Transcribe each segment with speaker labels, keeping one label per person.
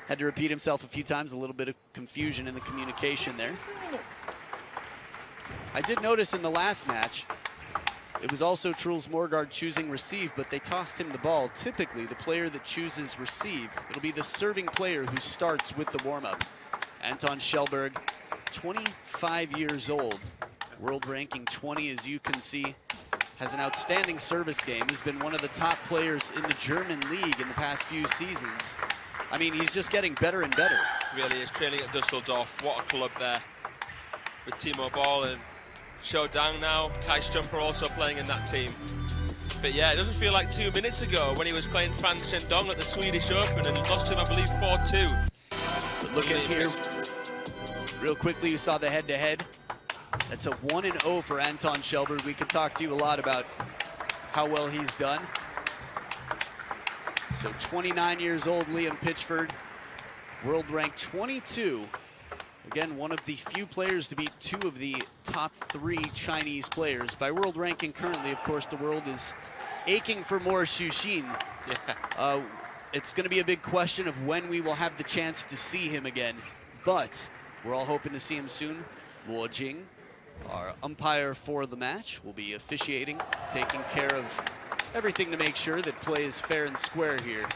Speaker 1: Had to repeat himself a few times, a little bit of confusion in the communication there. I did notice in the last match, it was also Truls Morgaard choosing receive, but they tossed him the ball. Typically, the player that chooses receive, it'll be the serving player who starts with the warm-up. Anton Kallberg, 25 years old, world ranking 20, as you can see, has an outstanding service game. He's been one of the top players in the German league in the past few seasons. I mean, he's just getting better and better.
Speaker 2: Really is. Training at Dusseldorf. What a club there. With Timo Boll and Shou Dang now. Kai Stumper also playing in that team. But yeah, it doesn't feel like 2 minutes ago when he was playing Franz Shendong at the Swedish Open and he lost him, I believe, 4-2.
Speaker 1: But look at here, real quickly, you saw the head-to-head. That's a 1-0 for Anton Kallberg. We could talk to you a lot about how well he's done. So 29 years old, Liam PITCHFORD, world ranked 22. Again, one of the few players to beat 2 of the top 3 Chinese players. By world ranking currently, of course, the world is aching for more Xu Xin. Yeah. It's going to be a big question of when we will have the chance to see him again. But we're all hoping to see him soon. Luo Jing, our umpire for the match, will be officiating, taking care of everything to make sure that play is fair and square here.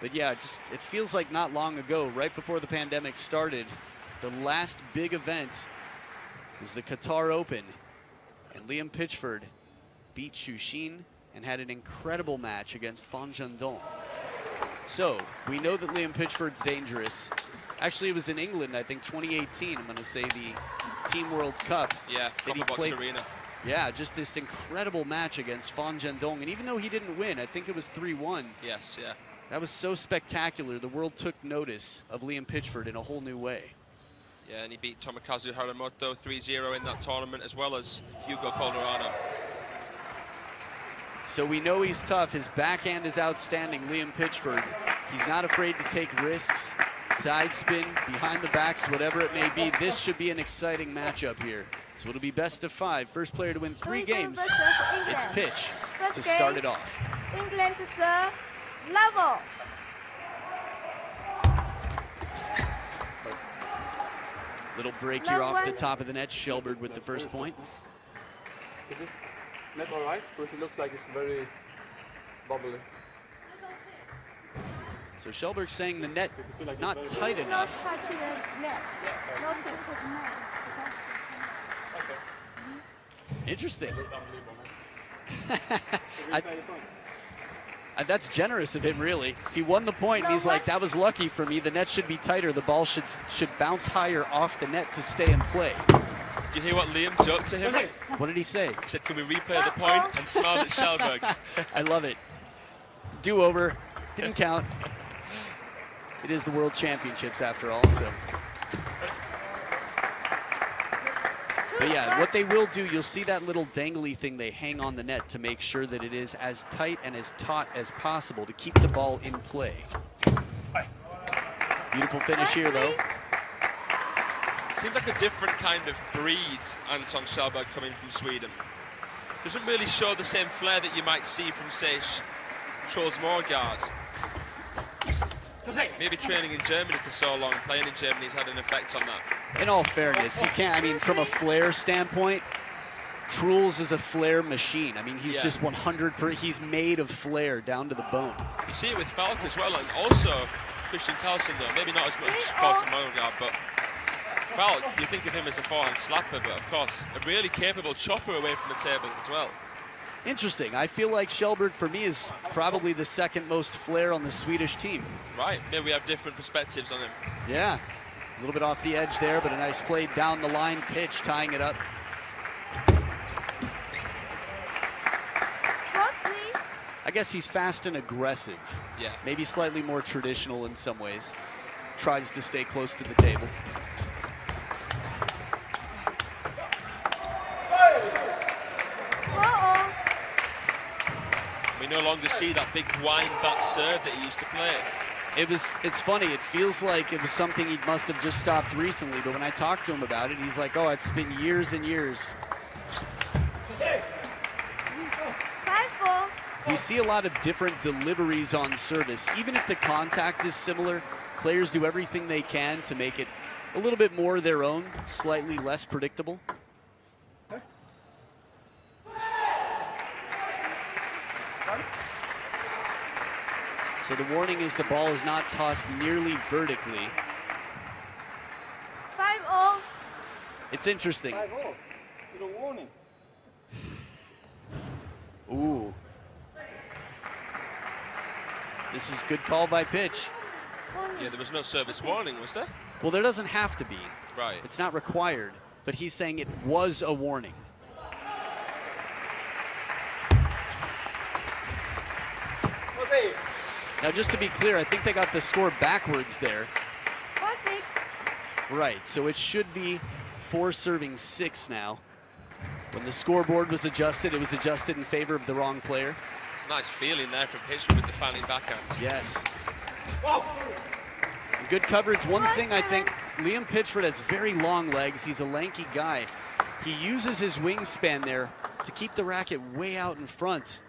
Speaker 1: But yeah, it feels like not long ago, right before the pandemic started, the last big event was the Qatar Open, and Liam PITCHFORD beat Xu Xin and had an incredible match against Fan Zhendong. So we know that Liam PITCHFORD's dangerous. Actually, it was in England, I think 2018, I'm going to say the Team World Cup.
Speaker 2: Yeah,
Speaker 1: that he
Speaker 2: played arena.
Speaker 1: Yeah, just this incredible match against Fan Zhendong. And even though he didn't win, I think it was 3-1.
Speaker 2: Yes, yeah.
Speaker 1: That was so spectacular. The world took notice of Liam PITCHFORD in a whole new way.
Speaker 2: Yeah, and he beat Tomokazu Haramoto 3-0 in that tournament, as well as Hugo Colorado.
Speaker 1: So we know he's tough. His backhand is outstanding, Liam PITCHFORD. He's not afraid to take risks, side spin, behind the backs, whatever it may be. This should be an exciting matchup here. So it'll be best of 5. First player to win 3 games, it's Pitch to start it off.
Speaker 3: England to serve, level.
Speaker 1: Little break here off the top of the net. Kallberg with the first point.
Speaker 4: Is this net all right? Because it looks like it's very bubbly.
Speaker 1: So Kallberg saying the net not tight
Speaker 3: Not
Speaker 1: enough.
Speaker 3: touching the net. Not touching the net.
Speaker 1: Interesting. That's generous of him, really. He won the point, and he's like, that was lucky for me. The net should be tighter. The ball should bounce higher off the net to stay in play.
Speaker 2: Did you hear what Liam joked to him?
Speaker 1: What did he say?
Speaker 2: He said, can we replay the point? And smiled at Kallberg.
Speaker 1: I love it. Do-over. Didn't count. It is the World Championships after all, so. But yeah, what they will do, you'll see that little dangly thing they hang on the net to make sure that it is as tight and as taut as possible to keep the ball in play. Beautiful finish here, though.
Speaker 2: Seems like a different kind of breed, Anton Kallberg, coming from Sweden. Doesn't really show the same flair that you might see from, say, Truls Morgaard. Maybe training in Germany for so long, playing in Germany has had an effect on that.
Speaker 1: In all fairness, you can't, I mean, from a flair standpoint, Truls is a flair machine. I mean, he's just 100%, he's made of flair down to the bone.
Speaker 2: You see it with Falk as well, and also Christian Carlsen, though. Maybe not as much Carlsen Morgaard, but Falk, you think of him as a forehand slapper, but of course, a really capable chopper away from the table as well.
Speaker 1: Interesting. I feel like Kallberg, for me, is probably the second most flair on the Swedish team.
Speaker 2: Right, maybe we have different perspectives on him.
Speaker 1: Yeah, a little bit off the edge there, but a nice play down the line. Pitch tying it up. I guess he's fast and aggressive.
Speaker 2: Yeah.
Speaker 1: Maybe slightly more traditional in some ways. Tries to stay close to the table.
Speaker 2: We no longer see that big wind back serve that he used to play.
Speaker 1: It's funny, it feels like it was something he must have just stopped recently, but when I talked to him about it, he's like, oh, it's been years and years. we see a lot of different deliveries on service. Even if the contact is similar, players do everything they can to make it a little bit more their own, slightly less predictable. So the warning is the ball is not tossed nearly vertically.
Speaker 3: 5-0.
Speaker 1: It's interesting.
Speaker 4: 5-0. You got warning.
Speaker 1: Ooh. This is good call by pitch.
Speaker 2: Yeah, there was no service warning, was there?
Speaker 1: Well, there doesn't have to be.
Speaker 2: Right.
Speaker 1: It's not required, but he's saying it was a warning. Now, just to be clear, I think they got the score backwards there.
Speaker 3: 4-6.
Speaker 1: Right, so it should be 4 serving 6 now. When the scoreboard was adjusted, it was adjusted in favor of the wrong player.
Speaker 2: It's a nice feeling there from Pitchford with the fanning backhand.
Speaker 1: Yes. And good coverage. One thing I think, Liam Pitchford has very long legs. He's a lanky guy. He uses his wingspan there to keep the racket way out in front.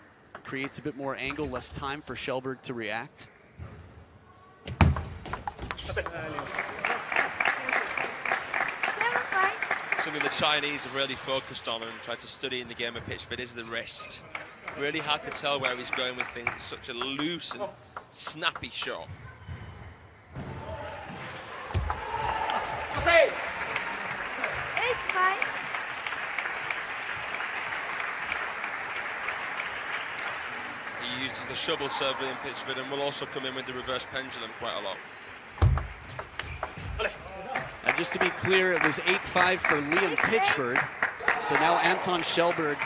Speaker 1: Creates a bit more angle, less time for Kjellberg to react.
Speaker 3: 7-5.
Speaker 2: Something the Chinese have really focused on and tried to study in the game of Pitchford is the wrist. Really hard to tell where he's going with things. Such a loose and snappy shot.
Speaker 3: 8-5.
Speaker 2: He uses the shovel serve in Pitchford and will also come in with the reverse pendulum quite a lot.
Speaker 1: And just to be clear, it was 8-5 for Liam Pitchford. So now Anton Kallberg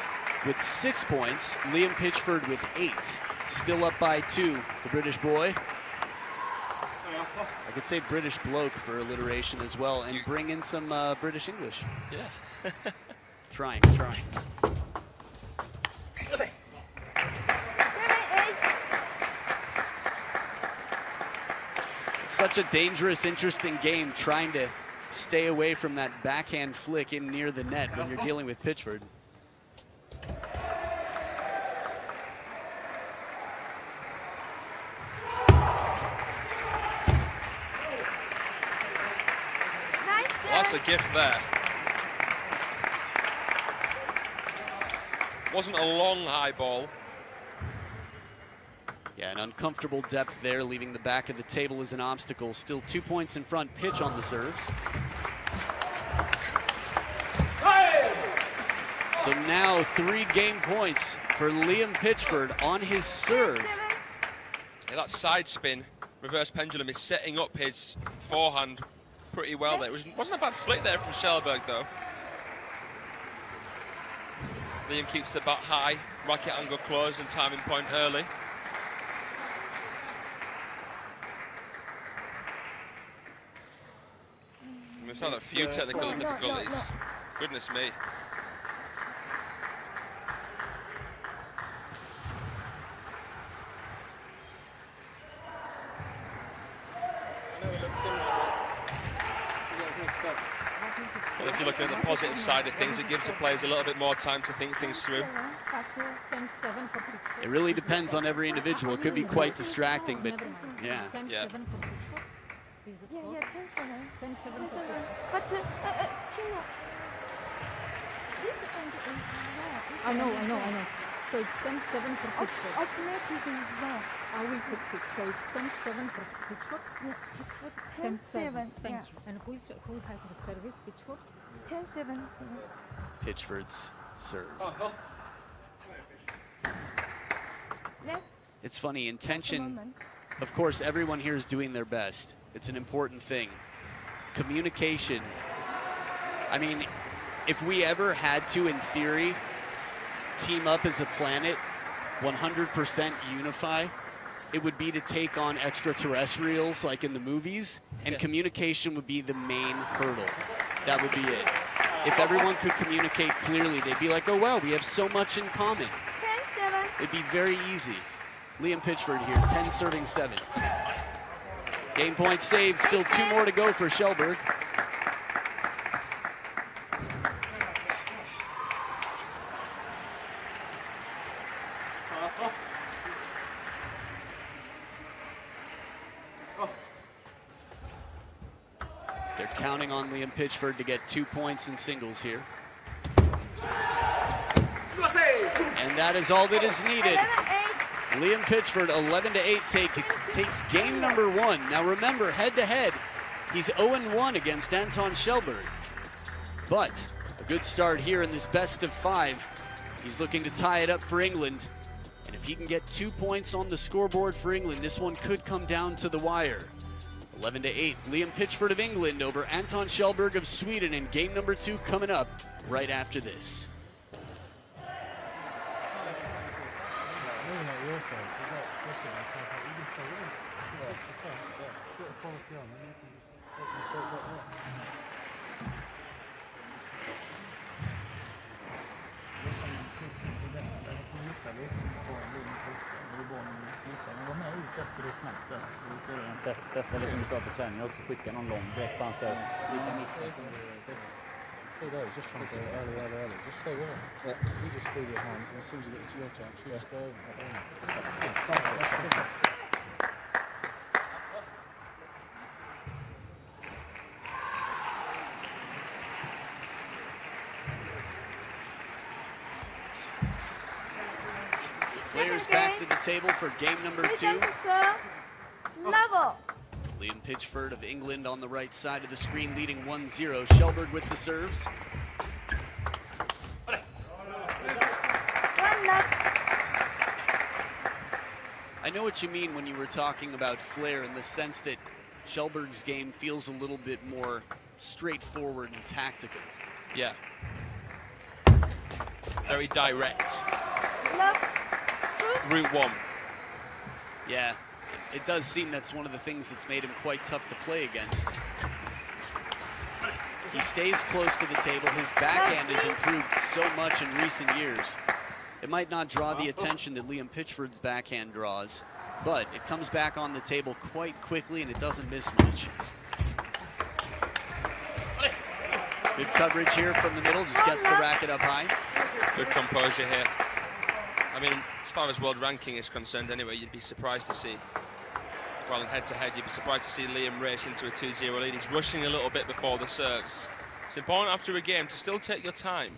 Speaker 1: with 6 points, Liam Pitchford with 8. Still up by 2, the British boy. I could say British bloke for alliteration as well, and bring in some British English.
Speaker 2: Yeah.
Speaker 1: Trying.
Speaker 3: 7-8.
Speaker 1: It's such a dangerous, interesting game trying to stay away from that backhand flick in near the net when you're dealing with Pitchford.
Speaker 3: Nice
Speaker 2: Well, that's a
Speaker 3: serve.
Speaker 2: gift there. Wasn't a long high ball.
Speaker 1: Yeah, an uncomfortable depth there, leaving the back of the table as an obstacle. Still 2 points in front, pitch on the serves. So now 3 game points for Liam Pitchford on his serve.
Speaker 3: 7.
Speaker 2: Yeah, that side spin, reverse pendulum is setting up his forehand pretty well there. It wasn't a bad flick there from Kjellberg though. Liam keeps the bat high, racket angle closed and timing point early. We've had a few technical
Speaker 3: No.
Speaker 2: difficulties. Goodness me. Well, if you're looking at the positive side of things, it gives the players a little bit more time to think things through.
Speaker 1: It really depends on every individual. It could be quite distracting, but yeah.
Speaker 2: Yeah.
Speaker 3: Yeah, 10-7. But Tina, this end is wrong.
Speaker 5: I know. So it's 10-7 for Pitchford.
Speaker 3: Automatic is wrong.
Speaker 5: I will fix it. So it's 10-7 for Pitchford.
Speaker 3: Yeah, Pitchford 10-7.
Speaker 5: Thank
Speaker 3: Yeah,
Speaker 5: you. And who has the service? Pitchford?
Speaker 3: 10-7.
Speaker 1: Pitchford's serve.
Speaker 3: Left
Speaker 1: It's funny, intention,
Speaker 3: moment.
Speaker 1: of course, everyone here is doing their best. It's an important thing. Communication. I mean, if we ever had to, in theory, team up as a planet, 100% unify, it would be to take on extraterrestrials like in the movies, and communication would be the main hurdle. That would be it. If everyone could communicate clearly, they'd be like, oh wow, we have so much in common.
Speaker 3: 10-7.
Speaker 1: It'd be very easy. Liam Pitchford here, 10 serving 7. Game point saved, still 2 more to go for Kjellberg. They're counting on Liam Pitchford to get 2 points in singles here. And that is all that is needed.
Speaker 3: 11-8.
Speaker 1: Liam Pitchford, 11-8, takes game number 1. Now remember, head-to-head, he's 0-1 against Anton Kallberg. But a good start here in this best of 5. He's looking to tie it up for England. And if he can get 2 points on the scoreboard for England, this one could come down to the wire. 11-8, Liam Pitchford of England over Anton Kallberg of Sweden in game number 2 coming up right after this.
Speaker 6: Testa det som du sa på träning också, skicka någon lång direkt på hans serve. Lika mitt.
Speaker 7: See those, just trying to go early. Just stay with it. Yeah. You just speed your hands, and as soon as you get to your chance, you just go over.
Speaker 1: Players back to the table for game number 2.
Speaker 3: serve. Level.
Speaker 1: Liam Pitchford of England on the right side of the screen leading 1-0. Kallberg with the serves.
Speaker 3: 1 love.
Speaker 1: I know what you mean when you were talking about flair, in the sense that Kallberg's game feels a little bit more straightforward and tactical.
Speaker 2: Yeah. Very direct.
Speaker 3: Love.
Speaker 2: Route 1.
Speaker 1: Yeah, it does seem that's one of the things that's made him quite tough to play against. He stays close to the table. His backhand has improved so much in recent years. It might not draw the attention that Liam Pitchford's backhand draws, but it comes back on the table quite quickly and it doesn't miss much. Good coverage here from the middle, just gets the racket up high.
Speaker 2: Good composure here. I mean, as far as world ranking is concerned anyway, you'd be surprised to see, well, in head-to-head, you'd be surprised to see Liam race into a 2-0 lead. He's rushing a little bit before the serves. It's important after a game to still take your time.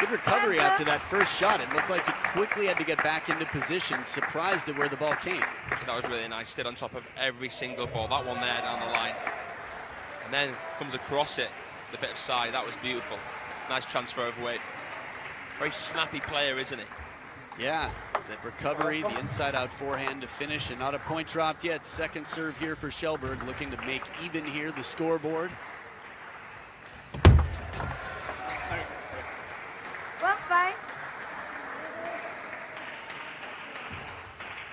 Speaker 1: Good recovery after that first shot. It looked like he quickly had to get back into position, surprised at where the ball came.
Speaker 2: That was really nice. Stayed on top of every single ball. That one there down the line. And then comes across it, the bit of side. That was beautiful. Nice transfer of weight. Very snappy player, isn't he?
Speaker 1: Yeah, that recovery, the inside-out forehand to finish, and not a point dropped yet. Second serve here for Kallberg, looking to make even here the scoreboard.
Speaker 3: 1-5.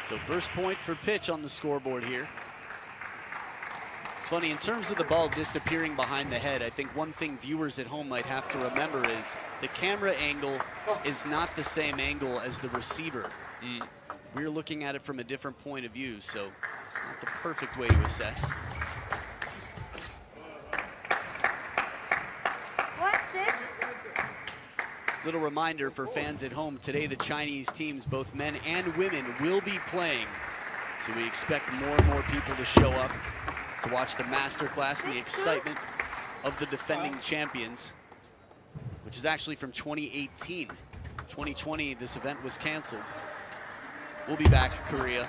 Speaker 1: So first point for Pitch on the scoreboard here. It's funny, in terms of the ball disappearing behind the head, I think one thing viewers at home might have to remember is the camera angle is not the same angle as the receiver. We're looking at it from a different point of view, so it's not the perfect way to assess.
Speaker 3: 1-6.
Speaker 1: Little reminder for fans at home, today the Chinese teams, both men and women, will be playing. So we expect more and more people to show up to watch the masterclass and the excitement of the defending champions, which is actually from 2018. 2020, this event was canceled. We'll be back to Korea.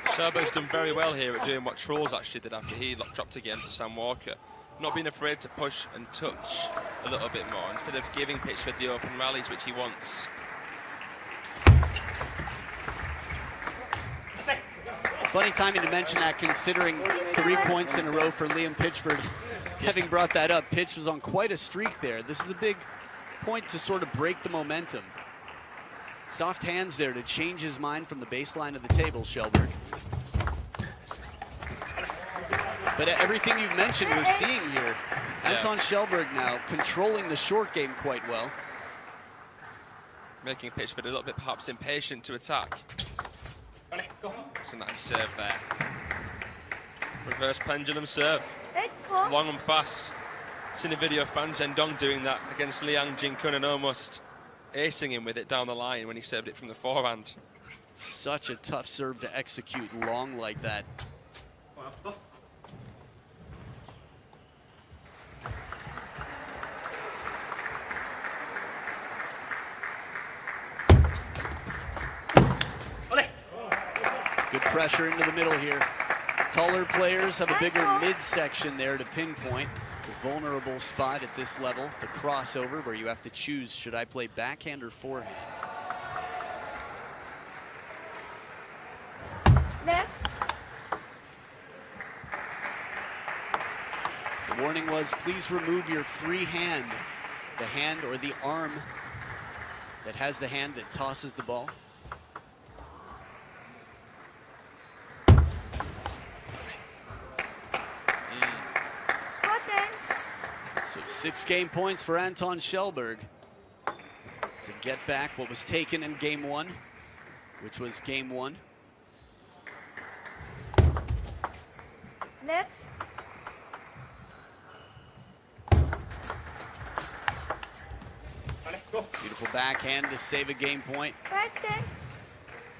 Speaker 2: Kallberg's done very well here at doing what Trolls actually did after he dropped again to Sam Walker. Not being afraid to push and touch a little bit more, instead of giving Pitchford the open rallies which he wants.
Speaker 1: Funny timing to mention that, considering 3 points in a row for Liam Pitchford. Having brought that up, Pitch was on quite a streak there. This is a big point to sort of break the momentum. Soft hands there to change his mind from the baseline of the table, Kallberg. But everything you've mentioned, we're seeing here. Anton Kallberg now controlling the short game quite well.
Speaker 2: Making Pitchford a little bit perhaps impatient to attack. It's a nice serve there. Reverse pendulum serve.
Speaker 3: 8-4.
Speaker 2: Long and fast. Seen a video of Fan Zhendong doing that against Liang Jinkun and almost acing him with it down the line when he served it from the forehand.
Speaker 1: Such a tough serve to execute long like that. Good pressure into the middle here. Taller players have a bigger midsection there to pinpoint. It's a vulnerable spot at this level, the crossover, where you have to choose, should I play backhand or forehand?
Speaker 3: Let's.
Speaker 1: The warning was, please remove your free hand, the hand or the arm that has the hand that tosses the ball. So 6 game points for Anton kallberg to get back what was taken in game 1, which was game 1.
Speaker 3: Let's.
Speaker 1: Beautiful backhand to save a game point.
Speaker 3: 5-10.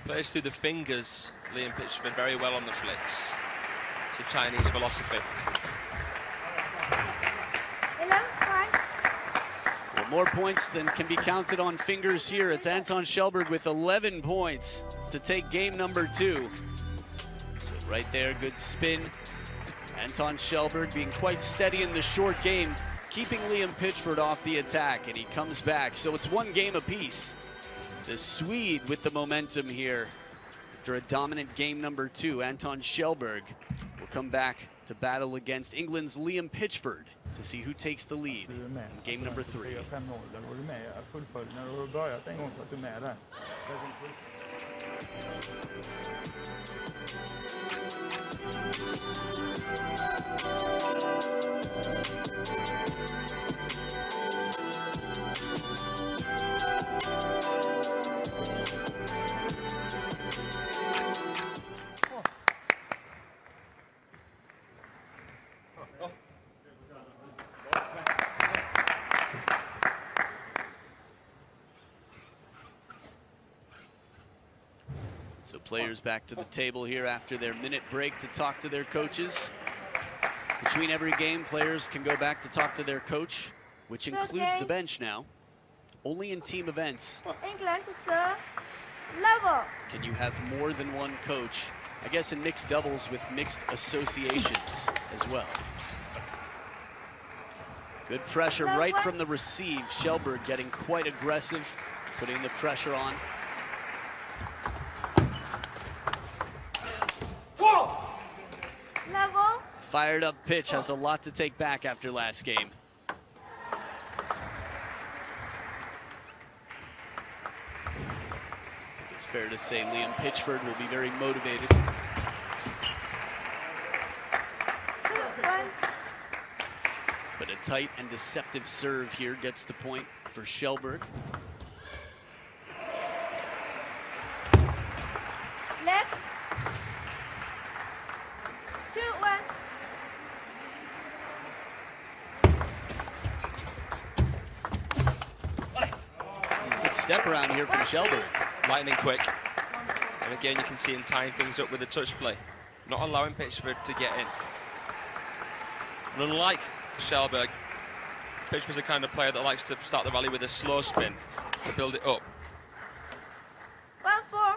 Speaker 2: Plays through the fingers, Liam Pitchford, very well on the flicks. It's a Chinese philosophy.
Speaker 3: 11-5.
Speaker 1: Well, more points than can be counted on fingers here. It's Anton kallberg with 11 points to take game number 2. So right there, good spin. Anton kallberg being quite steady in the short game, keeping Liam Pitchford off the attack, and he comes back. So it's 1 game apiece. The Swede with the momentum here. After a dominant game number 2, Anton kallberg will come back to battle against England's Liam Pitchford to see who takes the lead
Speaker 7: Du är med.
Speaker 1: in game number 3.
Speaker 7: 4-5-0, där var du med. Jag fullföljde när du har börjat en gång så att du är med där.
Speaker 1: So players back to the table here after their minute break to talk to their coaches. Between every game, players can go back to talk to their coach, which includes the bench now. Only in team events
Speaker 3: England to serve. Level.
Speaker 1: can you have more than one coach. I guess in mixed doubles with mixed associations as well. Good pressure right from the receive. kallberg getting quite aggressive, putting the pressure on.
Speaker 3: Level.
Speaker 1: Fired up pitch, has a lot to take back after last game. It's fair to say Liam Pitchford will be very motivated.
Speaker 3: 2-1.
Speaker 1: But a tight and deceptive serve here gets the point for kallberg.
Speaker 3: Let's. 2-1.
Speaker 1: Good step around here from kallberg.
Speaker 2: Lightning quick. And again, you can see him tying things up with the touch play. Not allowing Pitchford to get in. And unlike kallberg, Pitchford's the kind of player that likes to start the rally with a slow spin to build it up.
Speaker 3: 1-4.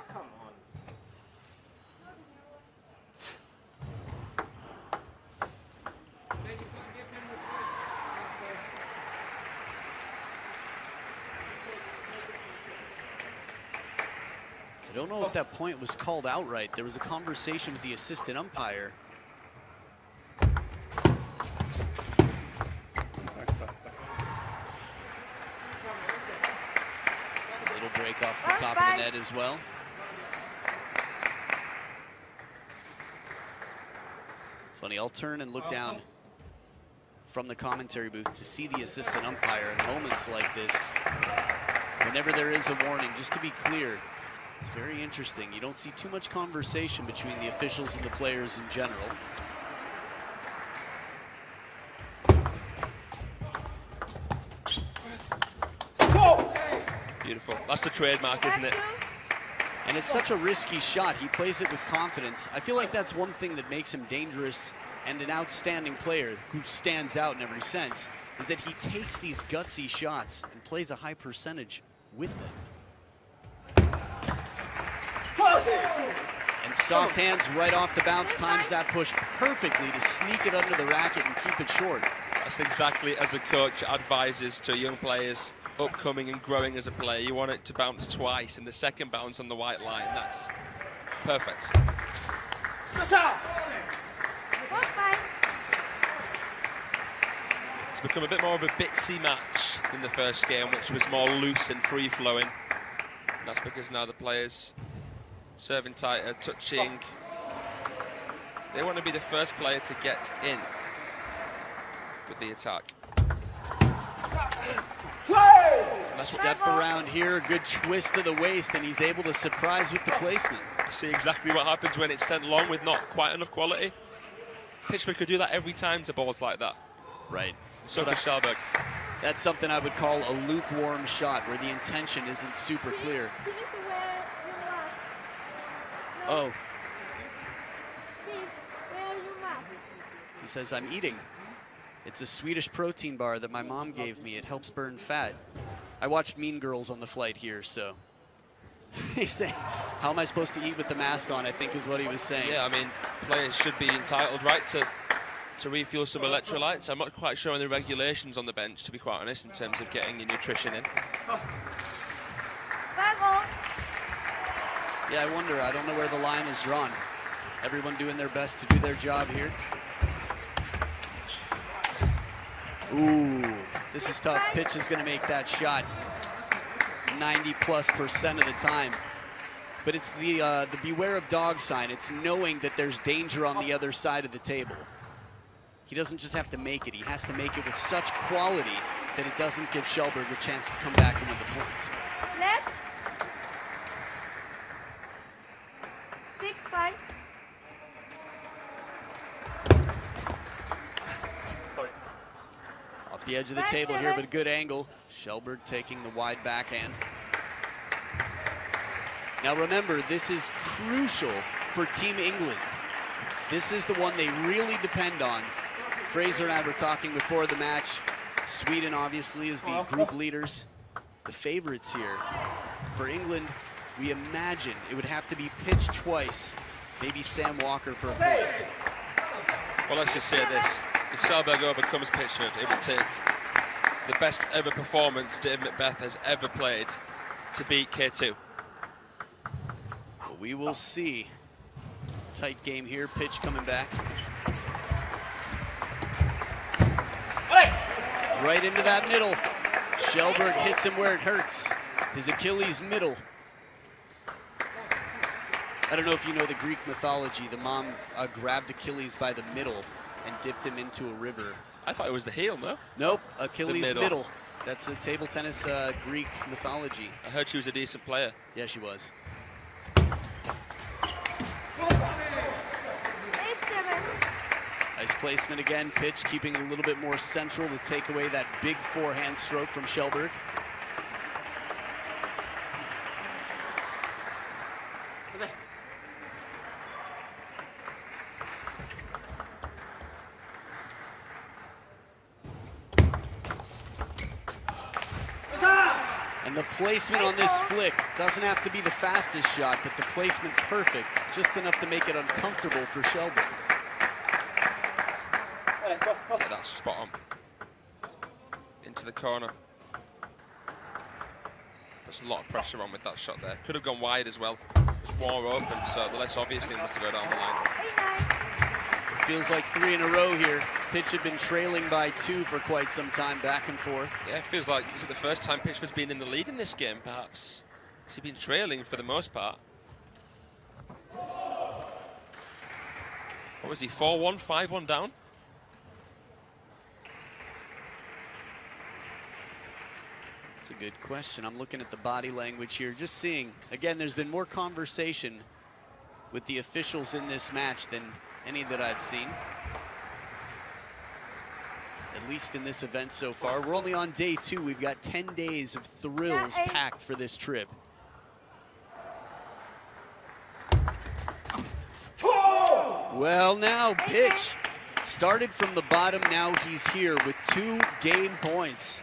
Speaker 1: I don't know if that point was called outright. There was a conversation with the assistant umpire. A little break off the top of the net as well. It's funny, I'll turn and look down from the commentary booth to see the assistant umpire in moments like this. Whenever there is a warning, just to be clear, it's very interesting. You don't see too much conversation between the officials and the players in general.
Speaker 2: Beautiful. That's the trademark, isn't it?
Speaker 1: And it's such a risky shot. He plays it with confidence. I feel like that's one thing that makes him dangerous and an outstanding player who stands out in every sense, is that he takes these gutsy shots and plays a high percentage with them. And soft hands right off the bounce, times that push perfectly to sneak it under the racket and keep it short.
Speaker 2: That's exactly as a coach advises to young players upcoming and growing as a player. You want it to bounce twice, and the second bounce on the white line. That's perfect. It's become a bit more of a bitsy match than the first game, which was more loose and free-flowing. That's because now the players serving tighter, touching. They want to be the first player to get in with the attack.
Speaker 1: Step around here, a good twist to the waist, and he's able to surprise with the placement.
Speaker 2: You see exactly what happens when it's sent long with not quite enough quality. PITCHFORD could do that every time to balls like that.
Speaker 1: Right.
Speaker 2: So does Kallberg.
Speaker 1: That's something I would call a lukewarm shot, where the intention isn't super clear. Oh. He says, I'm eating. It's a Swedish protein bar that my mom gave me. It helps burn fat. I watched Mean Girls on the flight here, so. He's saying, how am I supposed to eat with the mask on, I think is what he was saying.
Speaker 2: Yeah, I mean, players should be entitled, right, to refuel some electrolytes. I'm not quite sure on the regulations on the bench, to be quite honest, in terms of getting your nutrition in.
Speaker 1: Yeah, I wonder. I don't know where the line is drawn. Everyone doing their best to do their job here. Ooh, this is tough. Pitch is going to make that shot 90+% of the time. But it's the beware of dog sign. It's knowing that there's danger on the other side of the table. He doesn't just have to make it. He has to make it with such quality that it doesn't give Kallberg a chance to come back and win the point.
Speaker 3: Let's 6-5.
Speaker 1: Off the edge of the table here, but a good angle. Kallberg taking the wide backhand. Now remember, this is crucial for Team England. This is the one they really depend on. Fraser and I were talking before the match. Sweden obviously is the group leaders, the favorites here. For England, we imagine it would have to be pitched twice, maybe Sam Walker for a point.
Speaker 2: Well, let's just say this. If Kallberg overcomes PITCHFORD, it would take the best ever performance Dave Macbeth has ever played to beat K2.
Speaker 1: Well, we will see. Tight game here, pitch coming back. Right into that middle. Kallberg hits him where it hurts. His Achilles middle. I don't know if you know the Greek mythology. The mom grabbed Achilles by the middle and dipped him into a river.
Speaker 2: I thought it was the heel, no?
Speaker 1: Nope, Achilles
Speaker 2: middle.
Speaker 1: middle. That's a table tennis Greek mythology.
Speaker 2: I heard she was a decent player.
Speaker 1: Yeah, she was.
Speaker 3: 8-7.
Speaker 1: Nice placement again. Pitch keeping a little bit more central to take away that big forehand stroke from Kallberg. And the placement on this flick doesn't have to be the fastest shot, but the placement perfect, just enough to make it uncomfortable for Kallberg.
Speaker 2: Yeah, that's spot on. Into the corner. There's a lot of pressure on with that shot there. Could have gone wide as well. It was more open, so the less obvious thing was to go down the line.
Speaker 3: 8-9.
Speaker 1: It feels like 3 in a row here. Pitch had been trailing by 2 for quite some time, back and forth.
Speaker 2: Yeah, it feels like, is it the first time PITCHFORD's been in the lead in this game, perhaps? Has he been trailing for the most part? What was he, 4-1, 5-1 down?
Speaker 1: That's a good question. I'm looking at the body language here, just seeing. Again, there's been more conversation with the officials in this match than any that I've seen. At at least in this event so far. We're only on day 2. We've got 10 days of thrills packed for this trip. Well, now Pitch started from the bottom. Now he's here with 2 game points.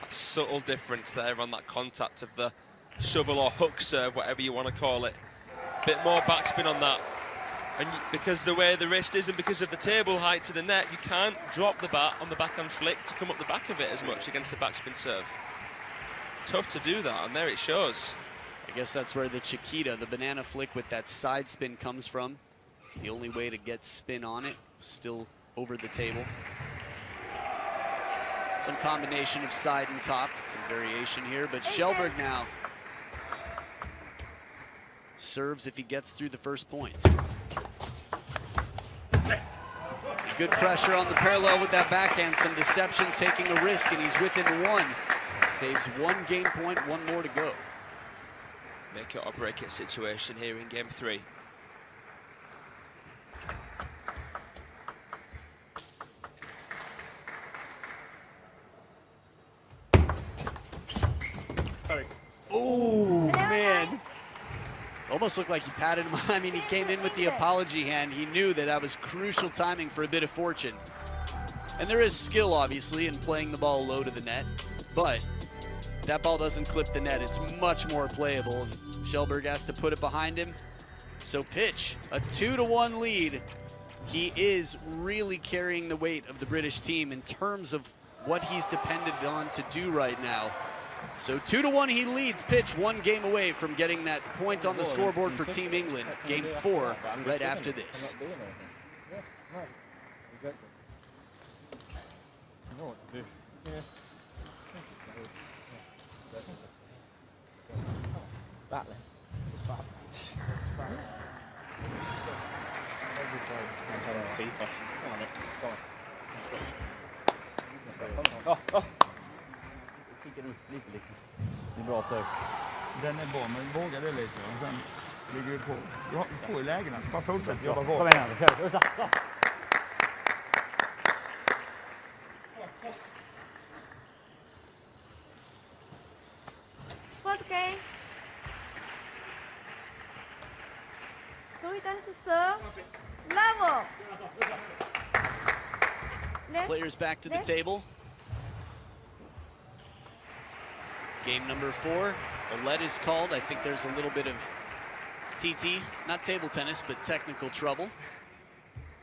Speaker 2: A subtle difference there on that contact of the shovel or hook serve, whatever you want to call it. Bit more backspin on that. And because the way the wrist is and because of the table height to the net, you can't drop the bat on the backhand flick to come up the back of it as much against the backspin serve. Tough to do that, and there it shows.
Speaker 1: I guess that's where the Chiquita, the banana flick with that side spin, comes from. The only way to get spin on it, still over the table. Some combination of side and top, some variation here, but Kallberg now serves if he gets through the first point. Good pressure on the parallel with that backhand, some deception, taking a risk, and he's within 1. Saves 1 game point, 1 more to go.
Speaker 2: Make it or break it situation here in game 3.
Speaker 1: Oh, man. Almost looked like he patted him. I mean, he came in with the apology hand. He knew that was crucial timing for a bit of fortune. And there is skill, obviously, in playing the ball low to the net. But that ball doesn't clip the net. It's much more playable. And Kallberg has to put it behind him. So Pitch, a 2-1 lead. He is really carrying the weight of the British team in terms of what he's dependent on to do right now. So 2-1 he leads. Pitch 1 game away from getting that point on the scoreboard for Team England. Game 4 right after this.
Speaker 7: Yeah, no, exactly. You know what to do. Yeah. Battling.
Speaker 6: Sticker upp lite liksom. Det är bra så.
Speaker 7: Den är bra, men våga det lite och sen ligger du på. Du får i lägena. Bara fortsätt jobba bra.
Speaker 6: Kom igen, kör. Ursa.
Speaker 3: First game. 3 to serve. Level.
Speaker 1: Players back to the table. Game number 4, a lead is called. I think there's a little bit of TT, not table tennis, but technical trouble.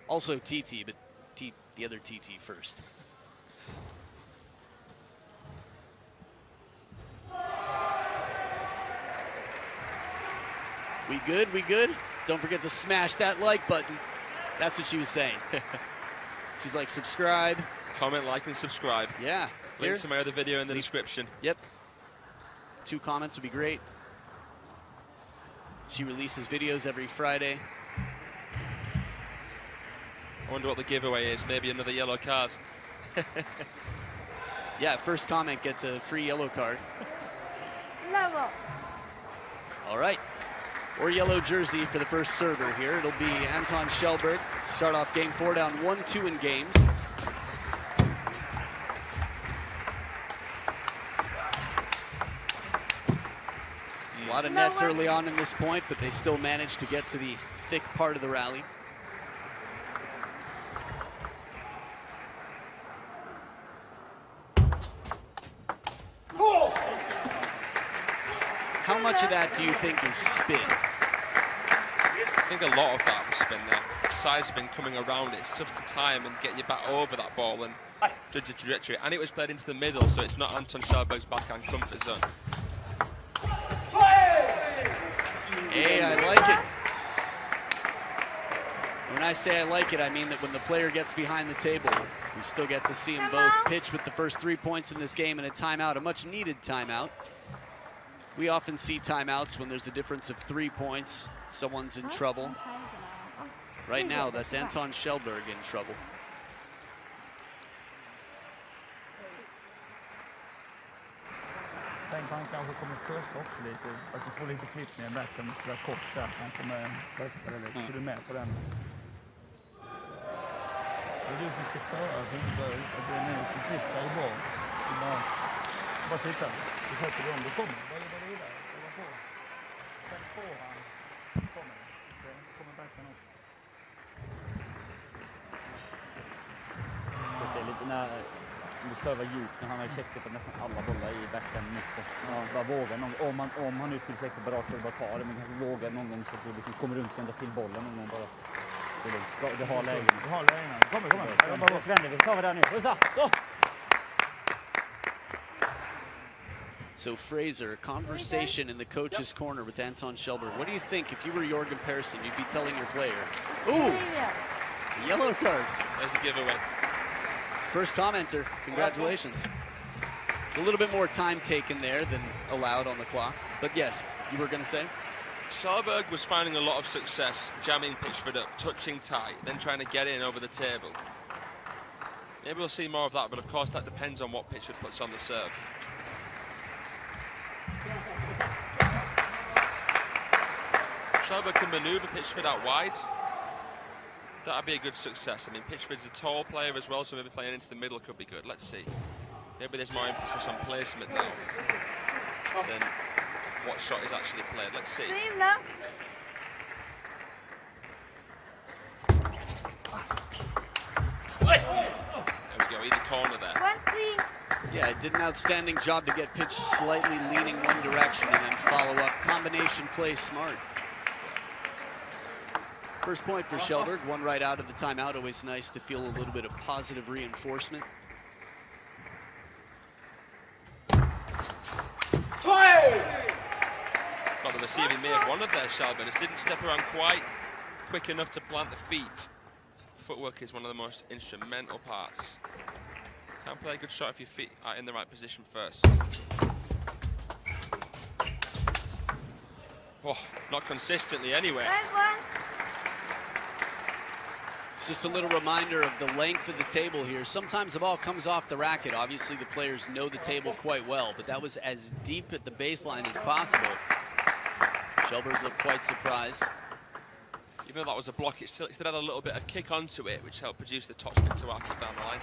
Speaker 1: Also TT, but the other TT first. We good, we good? Don't forget to smash that like button. That's what she was saying. She's like, subscribe.
Speaker 2: Comment, like, and subscribe.
Speaker 1: Yeah.
Speaker 2: Link to my other video in the description.
Speaker 1: Yep. 2 comments would be great. She releases videos every Friday.
Speaker 2: I wonder what the giveaway is. Maybe another yellow card.
Speaker 1: Yeah, first comment gets a free yellow card.
Speaker 3: Level.
Speaker 1: All right. Or yellow jersey for the first server here. It'll be Anton Kallberg. Start off game 4 down 1-2 in games. A lot of nets early on in this point, but they still managed to get to the thick part of the rally. How much of that do you think is spin?
Speaker 2: I think a lot of that was spin there. Side spin coming around it. It's tough to time and get your bat over that ball and judge the trajectory. And it was played into the middle, so it's not Anton Kallberg's backhand comfort zone.
Speaker 1: Hey, I like it. When I say I like it, I mean that when the player gets behind the table, we still get to see them both pitch with the first 3 points in this game and a timeout, a much needed timeout. We often see timeouts when there's a difference of 3 points, someone's in trouble. Right now, that's Anton Kallberg in trouble.
Speaker 7: Tänk han kanske kommer först också lite, att du får lite flipp med backen och spelar kort där. Han kommer testa det lite, så du är med på den. Det är du som ska föra, så inte att det är med som sista i boll. Bara sitta. Du sätter igång, du kommer. Bara jobba vidare. Jobba på. Sen på han. Kommer backen också.
Speaker 6: Jag ser lite när du servar djupt, när han har checkat på nästan alla bollar i backhand mitten. Ja, bara våga någon, om han nu skulle checka på rakt så bara ta det, men kanske våga någon gång så att du liksom kommer runt och kan dra till bollen någon gång bara. Du har lägen.
Speaker 7: Du har lägen. Kommer.
Speaker 6: Så vänder vi, tar vi där nu. Gå!
Speaker 1: So Fraser, a conversation in the coach's corner with Anton Kallberg. What do you think if you were Jorgen Persson, you'd be telling your player? Ooh, yellow card.
Speaker 2: There's the giveaway.
Speaker 1: First commenter, congratulations. It's a little bit more time taken there than allowed on the clock. But yes, you were going to say?
Speaker 2: Kallberg was finding a lot of success jamming PITCHFORD up, touching tight, then trying to get in over the table. Maybe we'll see more of that, but of course that depends on what PITCHFORD puts on the serve. Kallberg can manoeuvre PITCHFORD out wide. That'd be a good success. I mean, PITCHFORD's a tall player as well, so maybe playing into the middle could be good. Let's see. Maybe there's more emphasis on placement now than what shot is actually played. Let's see. There we go, either corner there.
Speaker 3: 1-3.
Speaker 1: Yeah, did an outstanding job to get pitch slightly leaning one direction and then follow up. Combination play smart. First point for Kallberg, one right out of the timeout. Always nice to feel a little bit of positive reinforcement.
Speaker 2: Got the receiving may have wanted there, Kallberg. Just didn't step around quite quick enough to plant the feet. Footwork is one of the most instrumental parts. Can't play a good shot if your feet are in the right position first. Oh, not consistently anyway.
Speaker 1: Just a little reminder of the length of the table here. Sometimes the ball comes off the racket. Obviously, the players know the table quite well, but that was as deep at the baseline as possible. Kallberg looked quite surprised.
Speaker 2: Even though that was a block, it still had a little bit of kick onto it, which helped produce the top spin to arc it down the line.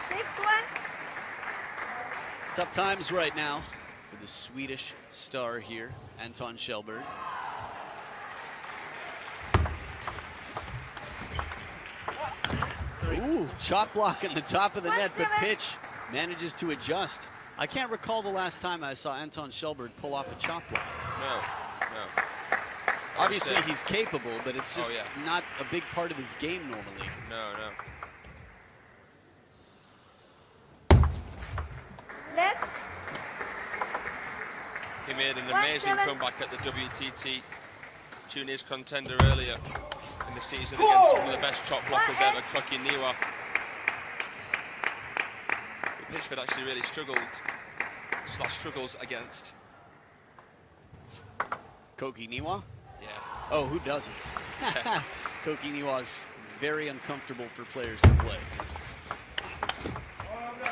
Speaker 3: 6-1.
Speaker 1: Tough times right now for the Swedish star here, Anton Kallberg. Ooh, shot block in the top of the net, but pitch manages to adjust. I can't recall the last time I saw Anton Kallberg pull off a chop block.
Speaker 2: No.
Speaker 1: Obviously, he's capable, but it's just not a big part of his game normally.
Speaker 2: No.
Speaker 3: Let's.
Speaker 2: He made an amazing comeback at the WTT Juniors contender earlier in the season against one of the best chop blockers ever, Chih-Yuan. PITCHFORD actually really struggles against.
Speaker 1: Chih-Yuan?
Speaker 2: Yeah.
Speaker 1: Oh, who doesn't? Chih-Yuan's very uncomfortable for players to play.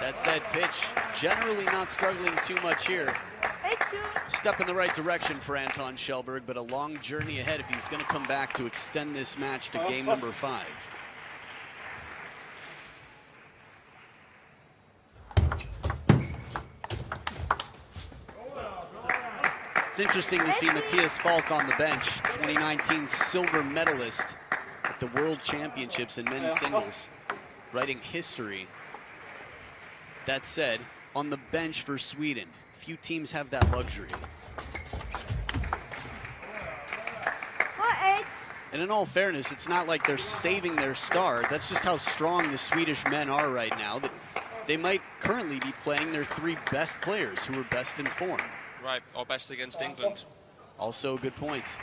Speaker 1: That said, pitch generally not struggling too much here.
Speaker 3: 8-2.
Speaker 1: Step in the right direction for Anton Kallberg, but a long journey ahead if he's going to come back to extend this match to game number 5. It's interesting to see Matthias Falk on the bench, 2019 silver medalist at the World Championships in men's singles, writing history. That said, on the bench for Sweden, few teams have that luxury.
Speaker 3: 4-8.
Speaker 1: And in all fairness, it's not like they're saving their star. That's just how strong the Swedish men are right now, that they might currently be playing their 3 best players who are best in form.
Speaker 2: Right, or best against England.
Speaker 1: Also good points.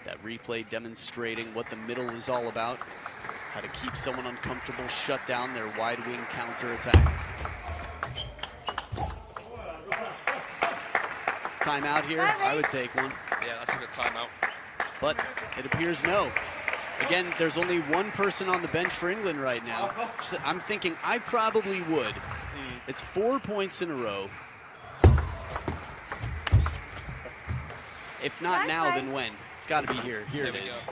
Speaker 1: That replay demonstrating what the middle is all about, how to keep someone uncomfortable, shut down their wide wing counterattack. Timeout here, I would take one.
Speaker 2: Yeah, that's a good timeout.
Speaker 1: But it appears no. Again, there's only one person on the bench for England right now. I'm thinking I probably would. It's 4 points in a row. If not now, then when? It's got to be here. Here it is.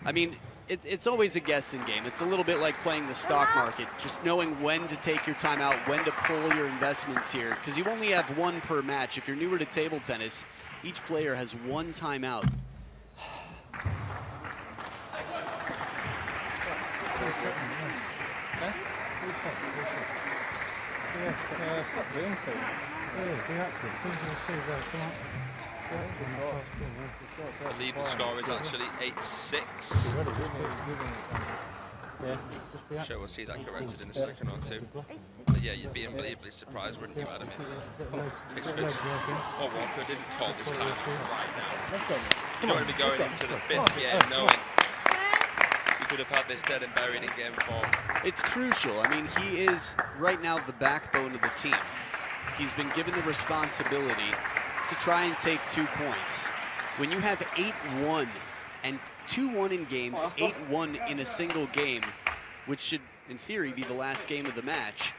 Speaker 1: I mean, it's always a guessing game. It's a little bit like playing the stock market, just knowing when to take your time out, when to pull your investments here, because you only have one per match. If you're newer to table tennis, each player has one timeout.
Speaker 2: I believe the score is actually 8-6. Sure, we'll see that corrected in a second or two. But yeah, you'd be unbelievably surprised, wouldn't you, Adam, if Pitchford or Walker didn't call this time right now. You don't want to be going into the 5th game knowing you could have had this dead and buried in game 4.
Speaker 1: It's crucial. I mean, he is right now the backbone of the team. He's been given the responsibility to try and take 2 points. When you have 8-1 and 2-1 in games, 8-1 in a single game, which should, in theory, be the last game of the match.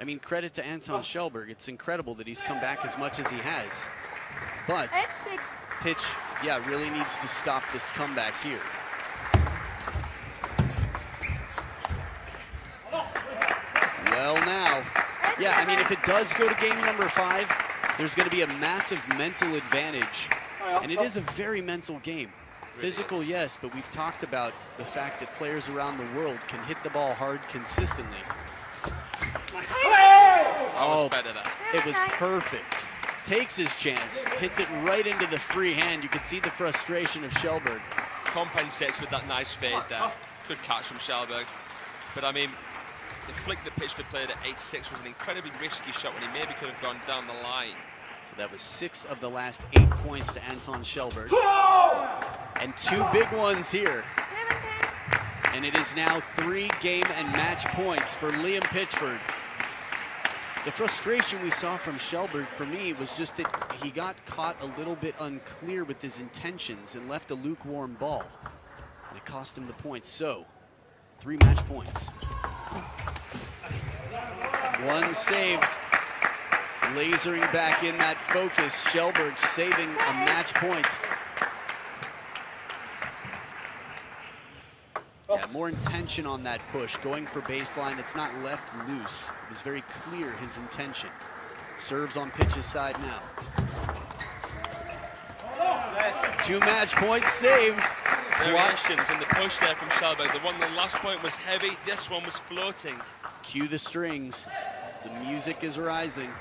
Speaker 1: I mean, credit to Anton kallberg. It's incredible that he's come back as much as he has. But Pitch, yeah, really needs to stop this comeback here. Well, now, yeah, I mean, if it does go to game number 5, there's going to be a massive mental advantage. And it is a very mental game. Physical, yes, but we've talked about the fact that players around the world can hit the ball hard consistently. Oh, it was perfect. Takes his chance, hits it right into the free hand. You can see the frustration of kallberg.
Speaker 2: Compensates with that nice fade there. Good catch from kallberg. But I mean, the flick that Pitchford played at 8-6 was an incredibly risky shot when he maybe could have gone down the line.
Speaker 1: So that was 6 of the last 8 points to Anton kallberg. And 2 big ones here. And it is now 3 game and match points for Liam Pitchford. The frustration we saw from kallberg for me was just that he got caught a little bit unclear with his intentions and left a lukewarm ball. And it cost him the points. So, 3 match points. 1 saved. Lasering back in that focus. kallberg saving a match point. Yeah, more intention on that push, going for baseline. It's not left loose. It was very clear his intention. Serves on Pitch's side now. 2 match points saved.
Speaker 2: Variations in the push there from kallberg. The last point was heavy, this one was floating.
Speaker 1: Cue the strings. The music is rising.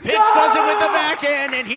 Speaker 1: Pitch does it with the backhand, and he